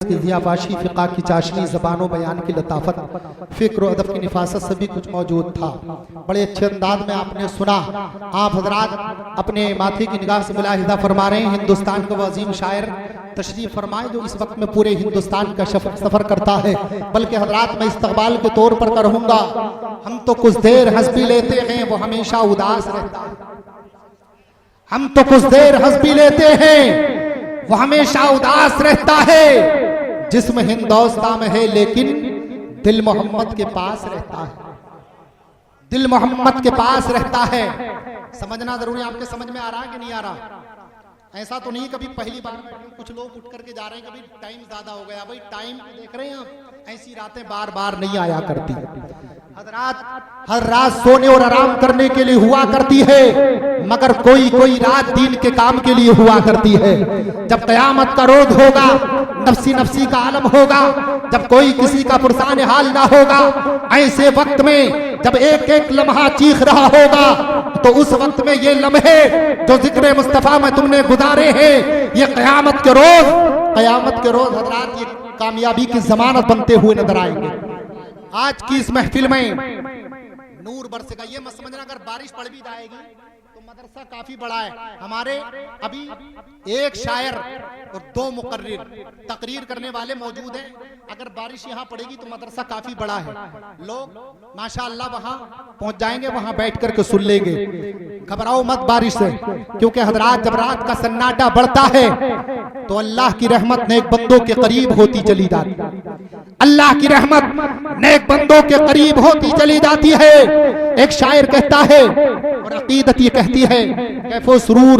کی ضیافاشی، فقہ کی چاشنی، زبان و بیان کی لطافت، فکر و ادب کی نفاست سبھی کچھ موجود تھا۔ بڑے اچھے انداز میں آپ نے سنا۔ آپ حضرات اپنے ماتھے کی نگاہ سے ملاحظہ فرما رہے ہیں، ہندوستان کا وہ عظیم شاعر تشریف فرمائے جو اس وقت میں پورے ہندوستان کا سفر کرتا ہے، بلکہ حضرات میں استقبال کے طور پر کروں گا، ہم تو کچھ دیر ہنس بھی لیتے ہیں وہ ہمیشہ اداس رہتا ہے۔ ہم تو کچھ دیر ہنس بھی لیتے ہیں وہ ہمیشہ اداس رہتا ہے۔ جسم ہندوستان میں ہے لیکن دل محمد کے پاس رہتا ہے، دل محمد کے پاس رہتا ہے۔ سمجھنا ضروری ہے۔ آپ کے سمجھ میں آ رہا ہے کہ نہیں آ رہا؟ ایسا تو نہیں کبھی پہلی بار کچھ لوگ اٹھ کر کے جا رہے ہیں کبھی ٹائم زیادہ ہو گیا، بھائی ٹائم دیکھ رہے ہیں آپ، ایسی راتیں بار بار نہیں آیا کرتی۔ حضرات ہر رات سونے اور آرام کرنے کے لیے ہوا کرتی ہے، مگر کوئی رات دین کے کام کے لیے ہوا کرتی ہے۔ جب قیامت کا روز ہوگا، نفسی نفسی کا عالم ہوگا، جب کوئی کسی کا پرسان حال نہ ہوگا، ایسے وقت میں جب ایک ایک لمحہ چیخ رہا ہوگا، تو اس وقت میں یہ لمحے جو ذکر مصطفیٰ میں تم نے گزارے ہیں، یہ قیامت کے روز حضرات یہ کامیابی کی ضمانت بنتے ہوئے نظر آئیں گے۔ آج کی اس محفل میں نور برسے گا۔ یہ مت سمجھنا اگر بارش پڑ بھی جائے گی تو مدرسہ کافی بڑا ہے۔ ہمارے ابھی ایک شاعر اور 2 مقرر تقریر کرنے والے موجود ہیں۔ اگر بارش یہاں پڑے گی تو مدرسہ کافی بڑا ہے، لوگ ماشاءاللہ وہاں پہنچ جائیں گے، وہاں بیٹھ کر کے سن لیں گے۔ گھبراؤ مت بارش سے، کیونکہ حضرات جب رات کا سناٹا بڑھتا ہے تو اللہ کی رحمت نیک بندوں کے قریب ہوتی چلی جاتی ہے۔ اللہ کی رحمت نیک بندوں کے قریب ہوتی چلی جاتی ہے۔ ایک شاعر کہتا ہے اور عقیدت یہ کہتی ہے، کیفو سرور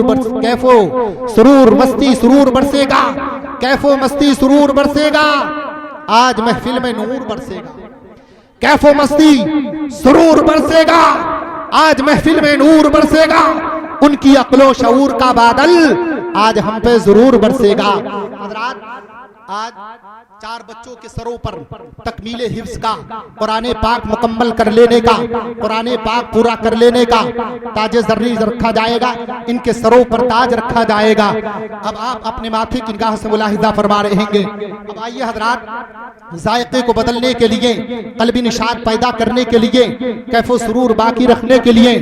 مستی سرور برسے گا، کیفو مستی سرور برسے گا، آج محفل میں نور برسے گا۔ کیفو مستی سرور برسے گا، آج محفل میں نور برسے گا، ان کی عقل و شعور کا بادل آج ہم پہ ضرور برسے گا۔ حضرات آج 4 بچوں کے سروں پر تکمیل حفظ کا، قرآن پاک مکمل کر لینے کا، قرآن پاک پورا کر لینے کا تاج زرری رکھا جائے گا، ان کے سروں پر تاج رکھا جائے گا۔ اب آپ اپنے ماتھے کی نگاہ سے ملاحظہ فرما رہے ہیں۔ اب آئیے حضرات ذائقے کو بدلنے کے لیے، قلبی نشاط پیدا کرنے کے لیے، کیف و سرور باقی رکھنے کے لیے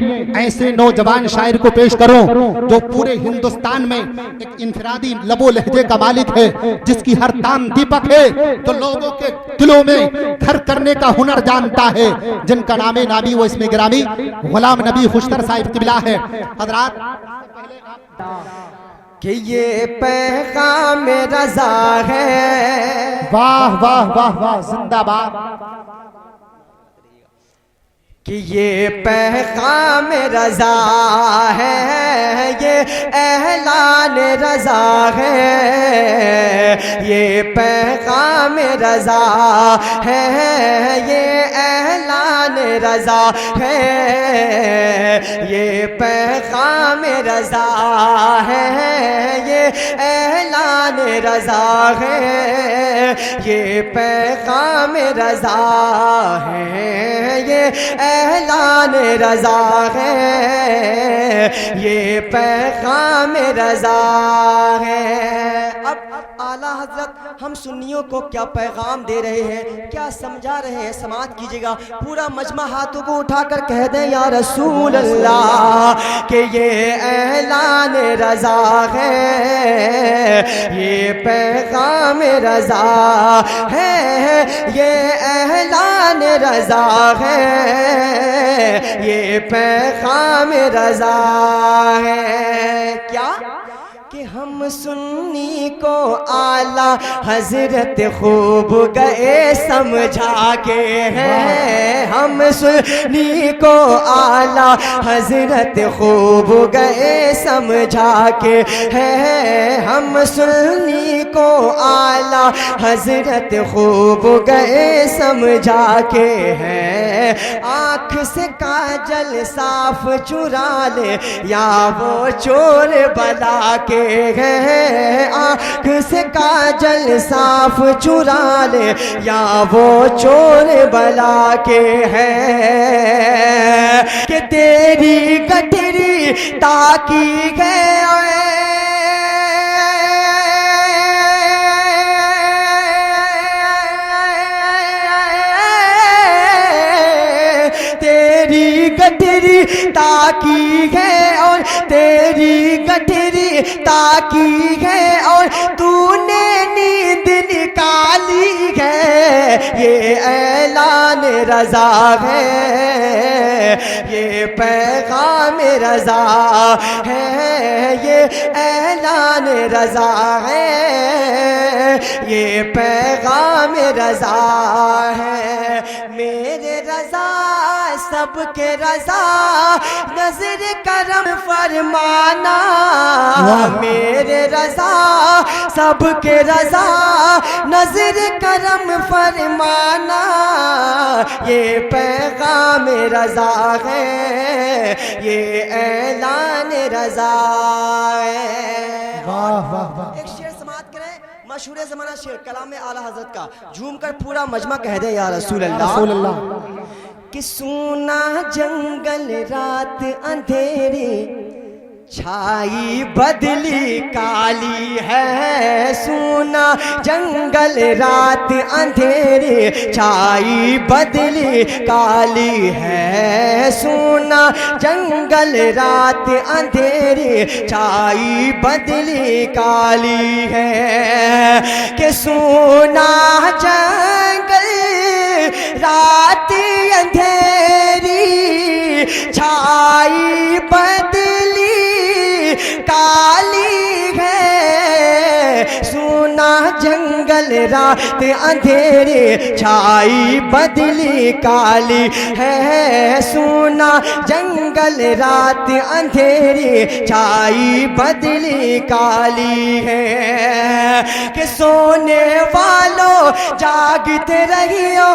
ایسے نوجوان شاعر کو پیش کروں جو پورے ہندوستان میں ایک انفرادی لب و لہجے کا مالک ہے، جس کی ہر تان دیپک ہے، جو لوگوں کے دلوں میں گھر کرنے کا ہنر جانتا ہے، جن کا نام نامی و اسم گرامی غلام نبی خوشتر صاحب قبلہ ہے۔ حضرات کہ یہ پیغام رضا ہے، واہ واہ واہ واہ، زندہ باد، کہ یہ پیغام رضا ہے، یہ اعلان رضا ہے، یہ پیغام رضا ہے، یہ اعلان رضا ہے، یہ پیغام رضا ہے، یہ اعلان رضا ہے، یہ پیغام رضا ہے، یہ اعلان رضا ہے، یہ پیغام رضا ہے۔ اب اعلیٰ حضرت ہم سنیوں کو کیا پیغام دے رہے ہیں، کیا سمجھا رہے ہیں، سماعت کیجئے گا۔ پورا مجمع ہاتھوں کو اٹھا کر کہہ دیں یا رسول اللہ، کہ یہ اعلان رضا ہے، یہ پیغام رضا ہے، یہ اعلان رضا ہے، یہ پیغام رضا ہے۔ کیا کہ ہم سنی کو اعلیٰ حضرت خوب گئے سمجھا کے ہیں، ہم سنی کو اعلیٰ حضرت خوب گئے سمجھا کے ہیں، ہم سنی کو اعلیٰ حضرت خوب گئے سمجھا کے ہیں۔ آنکھ سے کاجل صاف چرا لے یا وہ چور بلا کے ہیں، آنکھ سے کاجل صاف چرا لے یا وہ چور بلا کے ہیں، کہ تیری گٹری تاکی گئے تاکی ہے اور تیری گٹھری تاکی ہے اور تو نے نیند نکالی ہے، یہ اعلان رضا ہے، یہ پیغام رضا ہے، یہ اعلان رضا ہے، یہ پیغام رضا ہے۔ میرے رضا سب کے رضا نظر کرم فرمانا، میرے رضا سب کے رضا نظر کرم فرمانا، یہ پیغام رضا ہے، یہ اعلان رضا ہے۔ واہ واہ واہ، ایک شعر سماعت کریں، مشہور زمانہ شعر کلام اعلیٰ حضرت کا، جھوم کر پورا مجمع کہہ دیں یا رسول اللہ۔ رسول اللہ۔ کہ سونا جنگل رات اندھیری چھائی بدلی کالی ہے، سونا جنگل رات اندھیری چھائی بدلی کالی ہے، سونا جنگل رات اندھیری چھائی بدلی کالی ہے، کہ سونا جنگل رات اندھیری چھائی بدلی کالی ہے، سونا جنگل رات اندھیری چھائی بدلی کالی ہے، سونا جنگل رات اندھیری چھائی بدلی کالی ہے، کہ سونے والوں جاگتے رہیو،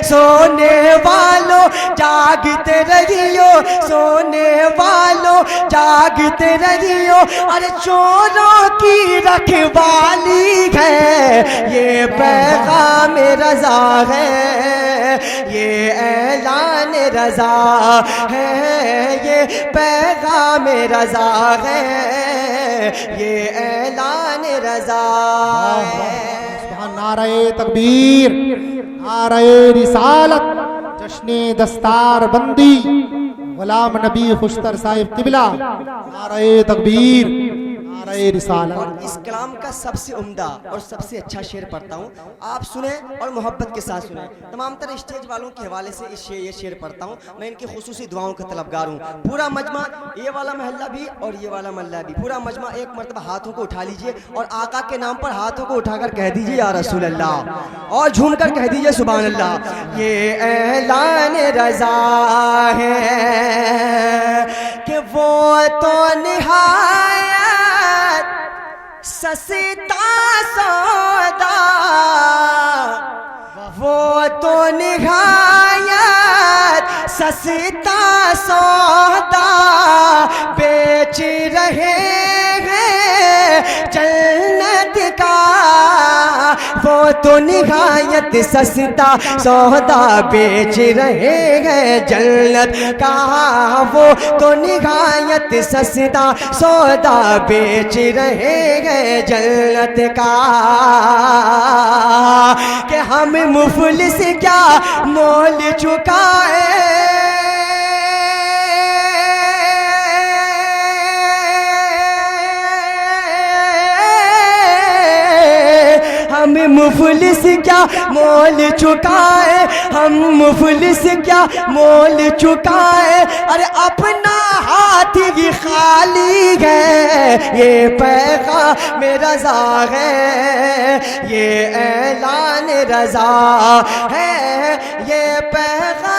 سونے والوں جاگتے رہیو، سونے والوں جاگتے رہیو، ارے چوروں کی رکھوالی ہے، یہ پیغام رضا ہے، یہ اعلان رضا ہے، یہ پیغام رضا ہے، یہ اعلان رضا ہے۔ سبحان نعرہ تکبیر، نعرہ رسالت، جشن دستار بندی، غلام نبی خوشتر صاحب قبلہ، نعرہ تکبیر، نعرہ اور رسالت۔ اس کلام کا سب سے عمدہ اور سب سے اچھا شعر پڑھتا ہوں، آپ سنیں اور محبت کے ساتھ سنیں۔ تمام تر اسٹیج والوں کے حوالے سے یہ شعر پڑھتا ہوں، میں ان کی خصوصی دعاؤں کا طلبگار ہوں۔ پورا مجمع، یہ والا محلہ بھی اور یہ والا محلہ بھی، پورا مجمع ایک مرتبہ ہاتھوں کو اٹھا لیجئے اور آقا کے نام پر ہاتھوں کو اٹھا کر کہہ دیجئے یا رسول اللہ، اور جھوم کر کہہ دیجئے سبحان اللہ۔ یہ اعلان رضا ہے کہ وہ تو نہایت سستا سودا، وہ تو نہایت سستا سودا بیچ رہے ہیں جنت کا، وہ تو نہایت سستا سودا بیچ رہے ہیں جنت کا، وہ تو نہایت سستا سودا بیچ رہے ہیں جنت کا، کہ ہم مفلس کیا مول چکائے، ہم مفلس کیا مول چکائے، ہم مفلس کیا مول چکائے، ارے اپنا ہاتھ ہی خالی ہے، یہ پیغام رضا ہے، یہ اعلان رضا ہے، یہ پیغام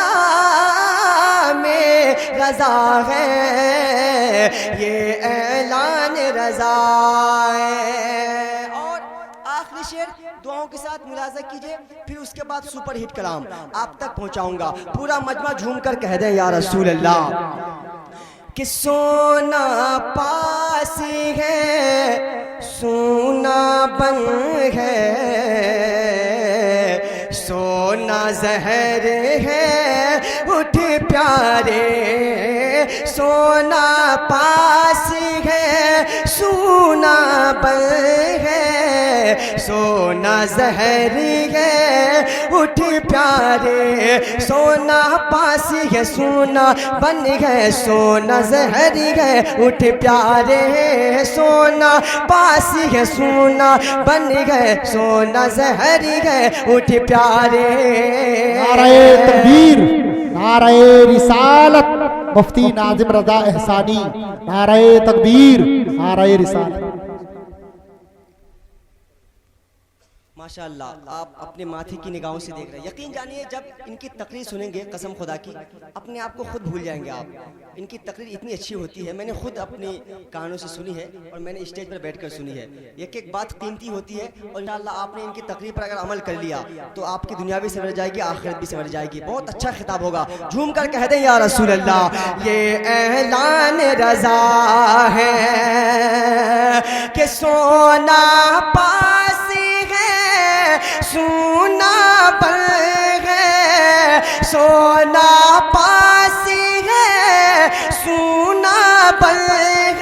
رضا ہے، یہ اعلان رضا ہے۔ اور آخری شعر دعاؤں کے ساتھ ملاحظہ کیجئے، پھر اس کے بعد سپر ہٹ کلام آپ تک پہنچاؤں گا، پورا مجمع جھوم کر کہہ دیں یا رسول اللہ۔ کہ سونا پاس ہے سونا بن ہے، سونا زہر ہے اٹھ پیارے سونا پاس ہے سونا بل ہے سونا زہر ہے اٹھ پیارے سونا پاس ہے سونا بن ہے سونا زہر ہے اٹھ پیارے سونا پاس ہے سونا بن گئے سونا زہر ہے اٹھ پیارے نعرہ تکبیر، نعرہ رسالت، مفتی ناظم رضا احسانی، نعرہ تکبیر، نعرہ رسالت۔ ماشاءاللہ آپ اپنے ماتھے کی نگاہوں سے دیکھ رہے ہیں، یقین جانیے جب ان کی تقریر سنیں گے قسم خدا کی اپنے آپ کو خود بھول جائیں گے آپ۔ ان کی تقریر اتنی اچھی ہوتی ہے، میں نے خود اپنی کانوں سے سنی ہے اور میں نے اسٹیج پر بیٹھ کر سنی ہے۔ ایک ایک بات قیمتی ہوتی ہے اور انشاءاللہ آپ نے ان کی تقریر پر اگر عمل کر لیا تو آپ کی دنیا بھی سنور جائے گی، آخرت بھی سنور جائے گی، بہت اچھا خطاب ہوگا۔ جھوم کر کہہ دیں یا رسول اللہ، یہ اعلان رضا ہے کہ سونا پاس سونا پر ہے سونا پاس ہے سونا پر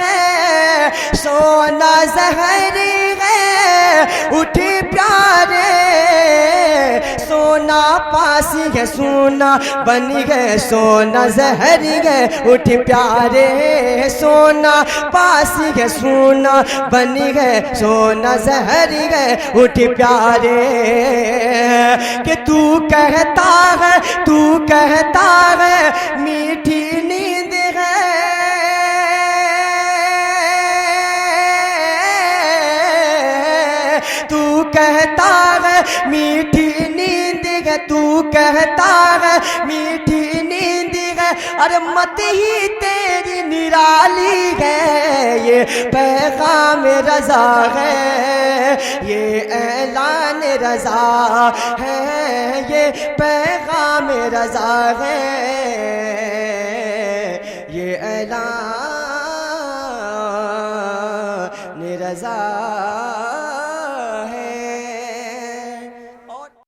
ہے سونا زہر ہے اٹھ پیارے سونا پاس ہے سونا بن گئے سونا زہر ہے اٹھ پیارے سونا پاس ہے سونا بن گئے سونا زہر ہے اٹھ پیارے کہ تو کہتا ہے میٹھی نیند ہے تو کہتا ہے میٹھی نیند ہے تو کہتا ہے میٹھی نیند ہے ارے مت ہی تیری نرالی ہے یہ پیغام رضا ہے یہ اعلان رضا ہے یہ پیغام رضا ہے یہ اعلان رضا